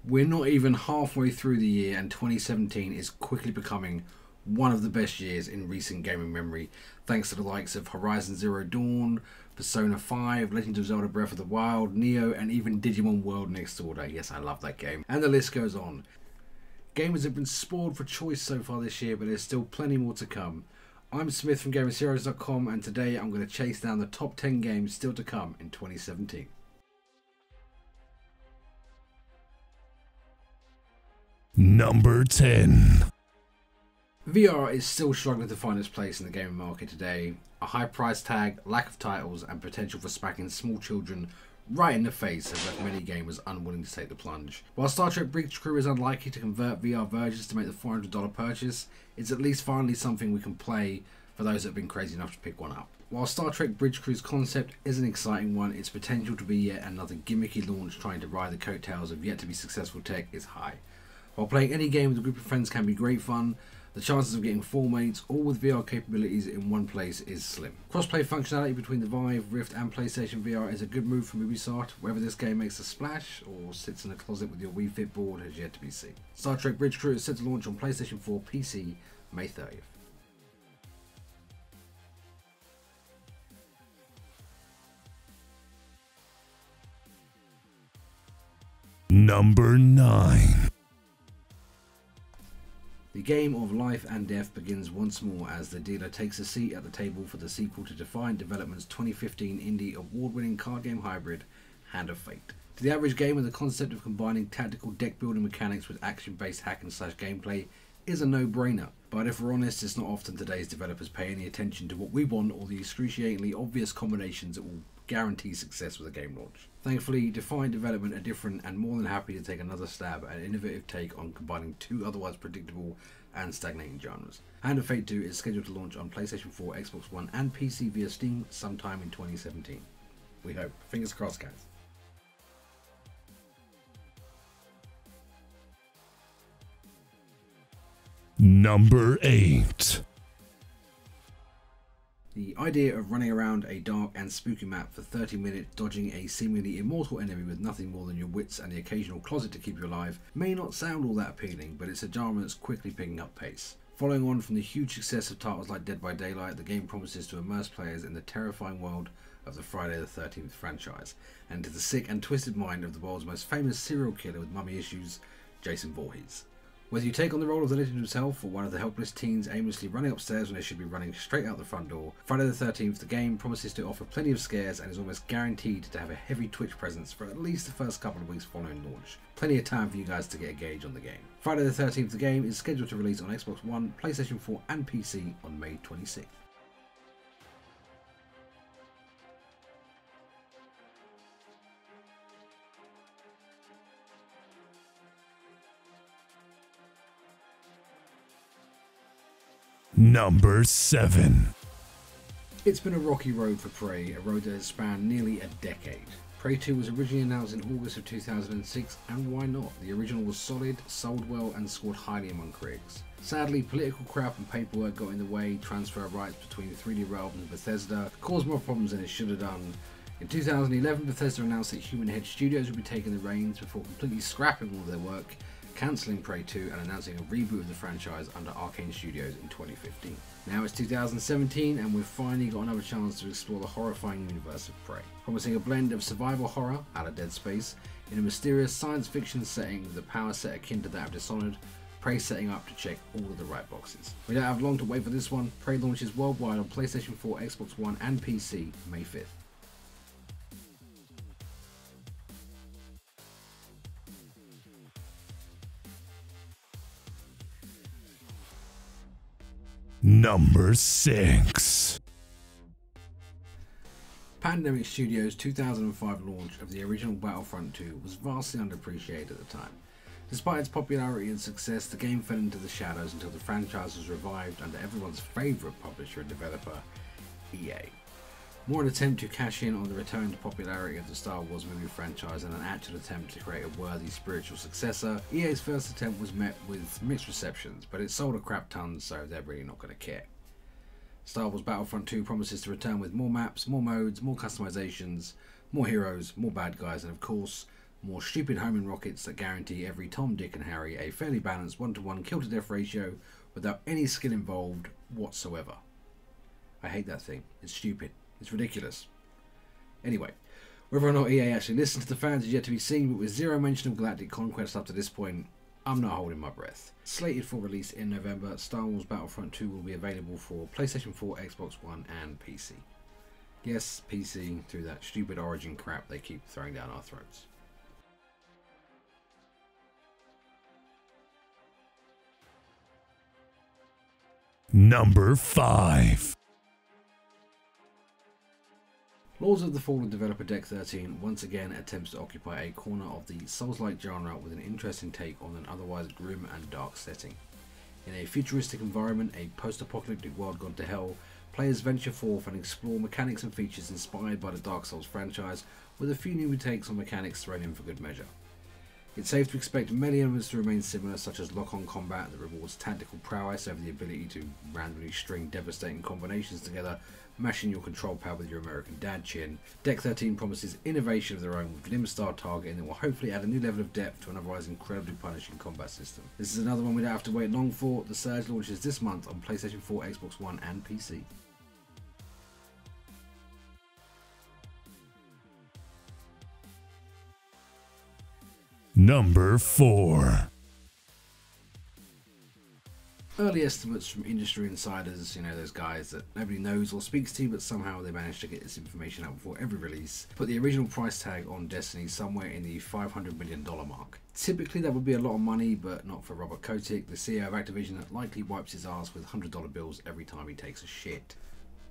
We're not even halfway through the year and 2017 is quickly becoming one of the best years in recent gaming memory, thanks to the likes of Horizon Zero Dawn, Persona 5, Legend of Zelda Breath of the Wild, Neo, and even Digimon World Next Order. Yes, I love that game. And the list goes on. Gamers have been spoiled for choice so far this year, but there's still plenty more to come. I'm Smith from GamersHeroes.com, and today I'm going to chase down the top 10 games still to come in 2017. Number 10. VR is still struggling to find its place in the gaming market today. A high price tag, lack of titles, and potential for smacking small children right in the face has left many gamers unwilling to take the plunge. While Star Trek Bridge Crew is unlikely to convert VR versions to make the $400 purchase, it's at least finally something we can play for those that have been crazy enough to pick one up. While Star Trek Bridge Crew's concept is an exciting one, its potential to be yet another gimmicky launch trying to ride the coattails of yet to be successful tech is high. While playing any game with a group of friends can be great fun, the chances of getting 4 mates, all with VR capabilities in one place, is slim. Crossplay functionality between the Vive, Rift and PlayStation VR is a good move from Ubisoft. Whether this game makes a splash or sits in a closet with your Wii Fit board has yet to be seen. Star Trek Bridge Crew is set to launch on PlayStation 4 PC May 30th. Number 9. The game of life and death begins once more as the dealer takes a seat at the table for the sequel to Defiant Development's 2015 indie award-winning card game hybrid, Hand of Fate. To the average gamer, the concept of combining tactical deck-building mechanics with action-based hack-and-slash gameplay is a no-brainer. But if we're honest, it's not often today's developers pay any attention to what we want or the excruciatingly obvious combinations that will guarantee success with a game launch. Thankfully, Defiant Development are different and more than happy to take another stab at an innovative take on combining two otherwise predictable and stagnating genres. Hand of Fate 2 is scheduled to launch on PlayStation 4, Xbox One and PC via Steam sometime in 2017. We hope. Fingers crossed, guys. Number 8. The idea of running around a dark and spooky map for 30 minutes dodging a seemingly immortal enemy with nothing more than your wits and the occasional closet to keep you alive may not sound all that appealing, but it's a genre that's quickly picking up pace. Following on from the huge success of titles like Dead by Daylight, the game promises to immerse players in the terrifying world of the Friday the 13th franchise, and to the sick and twisted mind of the world's most famous serial killer with mummy issues, Jason Voorhees. Whether you take on the role of the legend himself or one of the helpless teens aimlessly running upstairs when they should be running straight out the front door, Friday the 13th, the game promises to offer plenty of scares and is almost guaranteed to have a heavy Twitch presence for at least the first couple of weeks following launch. Plenty of time for you guys to get a gauge on the game. Friday the 13th, the game is scheduled to release on Xbox One, PlayStation 4 and PC on May 26th. Number 7. It's been a rocky road for Prey, a road that has spanned nearly a decade. Prey 2 was originally announced in August of 2006, and why not? The original was solid, sold well, and scored highly among critics. Sadly, political crap and paperwork got in the way. Transfer of rights between 3D Realms and Bethesda caused more problems than it should have done. In 2011, Bethesda announced that Human Head Studios would be taking the reins before completely scrapping all of their work, cancelling Prey 2 and announcing a reboot of the franchise under Arcane Studios in 2015. Now it's 2017 and we've finally got another chance to explore the horrifying universe of Prey, promising a blend of survival horror out of Dead Space in a mysterious science fiction setting with a power set akin to that of Dishonored. Prey setting up to check all of the right boxes. We don't have long to wait for this one. Prey launches worldwide on PlayStation 4, Xbox One and PC May 5th. Number 6. Pandemic Studios' 2005 launch of the original Battlefront 2 was vastly underappreciated at the time. Despite its popularity and success, the game fell into the shadows until the franchise was revived under everyone's favourite publisher and developer, EA. More an attempt to cash in on the return to popularity of the Star Wars movie franchise than an actual attempt to create a worthy spiritual successor, EA's first attempt was met with mixed receptions, but it sold a crap ton, so they're really not going to care. Star Wars Battlefront 2 promises to return with more maps, more modes, more customizations, more heroes, more bad guys, and of course, More stupid homing rockets that guarantee every Tom, Dick and Harry a fairly balanced 1-to-1 kill-to-death ratio without any skill involved whatsoever. I hate that thing. It's stupid. It's ridiculous. Anyway, whether or not EA actually listens to the fans is yet to be seen, but with zero mention of Galactic Conquest up to this point, I'm not holding my breath. Slated for release in November, Star Wars Battlefront 2 will be available for PlayStation 4, Xbox One and PC. Yes, PC, through that stupid Origin crap they keep throwing down our throats. Number 5. Lords of the Fallen developer Deck 13 once again attempts to occupy a corner of the Souls-like genre with an interesting take on an otherwise grim and dark setting. In a futuristic environment, a post-apocalyptic world gone to hell, players venture forth and explore mechanics and features inspired by the Dark Souls franchise, with a few new takes on mechanics thrown in for good measure. It's safe to expect many elements to remain similar, such as lock-on combat that rewards tactical prowess over the ability to randomly string devastating combinations together, mashing your control pad with your American Dad chin. Deck 13 promises innovation of their own with limb-style targeting that will hopefully add a new level of depth to an otherwise incredibly punishing combat system. This is another one we don't have to wait long for. The Surge launches this month on PlayStation 4, Xbox One and PC. Number 4. Early estimates from industry insiders, those guys that nobody knows or speaks to, but somehow they managed to get this information out before every release, put the original price tag on Destiny somewhere in the $500 million mark. Typically that would be a lot of money, but not for Robert Kotick, the CEO of Activision, that likely wipes his ass with $100 bills every time he takes a shit.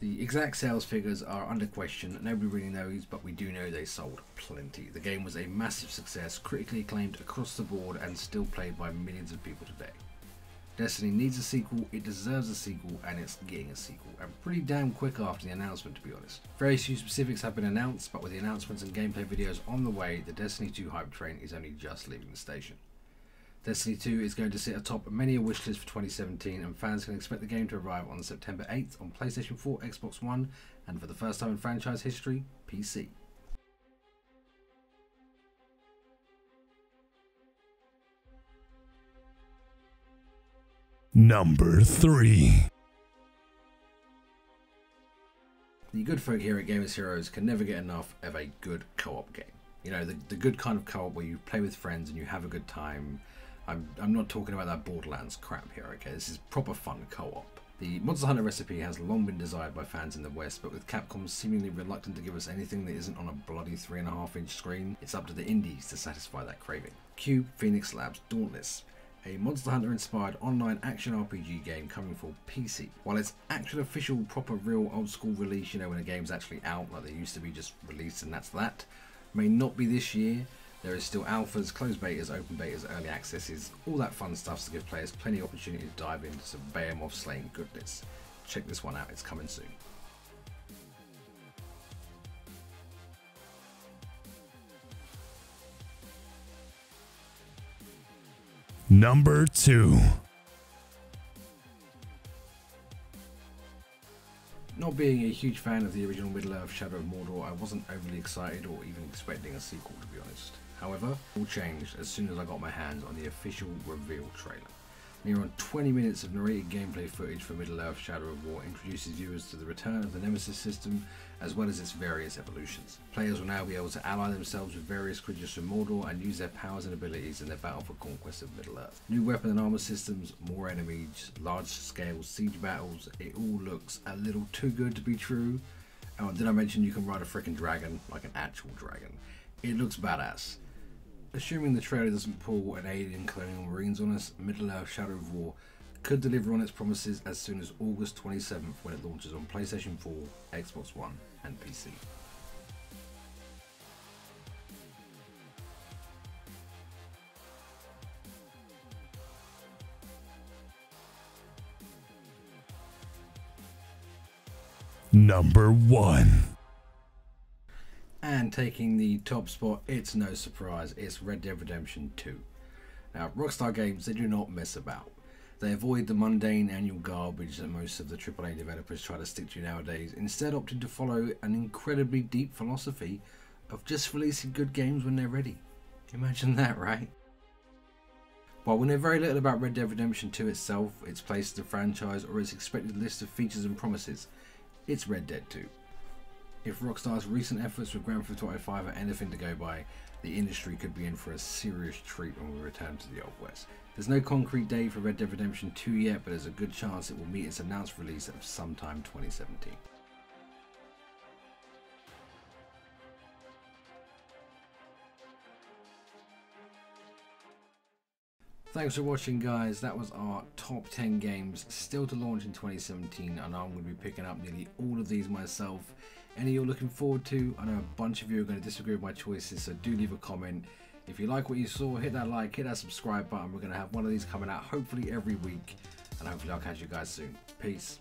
The exact sales figures are under question, nobody really knows, but we do know they sold plenty. The game was a massive success, critically acclaimed across the board and still played by millions of people today. Destiny needs a sequel, it deserves a sequel, and it's getting a sequel, and pretty damn quick after the announcement, to be honest. Very few specifics have been announced, but with the announcements and gameplay videos on the way, the Destiny 2 hype train is only just leaving the station. Destiny 2 is going to sit atop many a wishlist for 2017, and fans can expect the game to arrive on September 8th on PlayStation 4, Xbox One, and for the first time in franchise history, PC. Number 3. The good folk here at Gamers Heroes can never get enough of a good co-op game. The good kind of co-op where you play with friends and you have a good time. I'm not talking about that Borderlands crap here, okay? This is proper fun co-op. The Monster Hunter recipe has long been desired by fans in the West, but with Capcom seemingly reluctant to give us anything that isn't on a bloody 3.5-inch screen, it's up to the indies to satisfy that craving. Cube Phoenix Labs' Dauntless, a Monster Hunter inspired online action RPG game coming for PC. While its actual official proper real old school release, when a game's actually out like they used to be, just released and that's that, may not be this year, there is still alphas, closed betas, open betas, early accesses, all that fun stuff to give players plenty of opportunity to dive into some behemoth slaying goodness. Check this one out, it's coming soon. Number 2. Not being a huge fan of the original Middle-earth Shadow of Mordor, I wasn't overly excited or even expecting a sequel, to be honest. However, all changed as soon as I got my hands on the official reveal trailer. Near on 20 minutes of narrated gameplay footage for Middle-earth Shadow of War introduces viewers to the return of the Nemesis system as well as its various evolutions. Players will now be able to ally themselves with various creatures from Mordor and use their powers and abilities in their battle for conquest of Middle-earth. New weapon and armor systems, more enemies, large-scale siege battles, it all looks a little too good to be true. Oh, did I mention you can ride a freaking dragon, like an actual dragon? It looks badass. Assuming the trailer doesn't pull an alien colonial marines on us, Middle-earth Shadow of War could deliver on its promises as soon as August 27th when it launches on PlayStation 4, Xbox One and PC. Number 1. And taking the top spot, it's no surprise, it's Red Dead Redemption 2. Now, Rockstar Games, they do not mess about. They avoid the mundane annual garbage that most of the AAA developers try to stick to nowadays, instead opting to follow an incredibly deep philosophy of just releasing good games when they're ready. Imagine that, right? While we know very little about Red Dead Redemption 2 itself, its place in the franchise, or its expected list of features and promises, it's Red Dead 2. If Rockstar's recent efforts with Grand Theft Auto 5 are anything to go by, the industry could be in for a serious treat when we return to the Old West. There's no concrete date for Red Dead Redemption 2 yet, but there's a good chance it will meet its announced release of sometime 2017. Thanks for watching, guys. That was our top 10 games still to launch in 2017, and I'm going to be picking up nearly all of these myself. Any you're looking forward to? I know a bunch of you are going to disagree with my choices, so do leave a comment. If you like what you saw, hit that like, hit that subscribe button. We're going to have one of these coming out hopefully every week, and hopefully I'll catch you guys soon. Peace.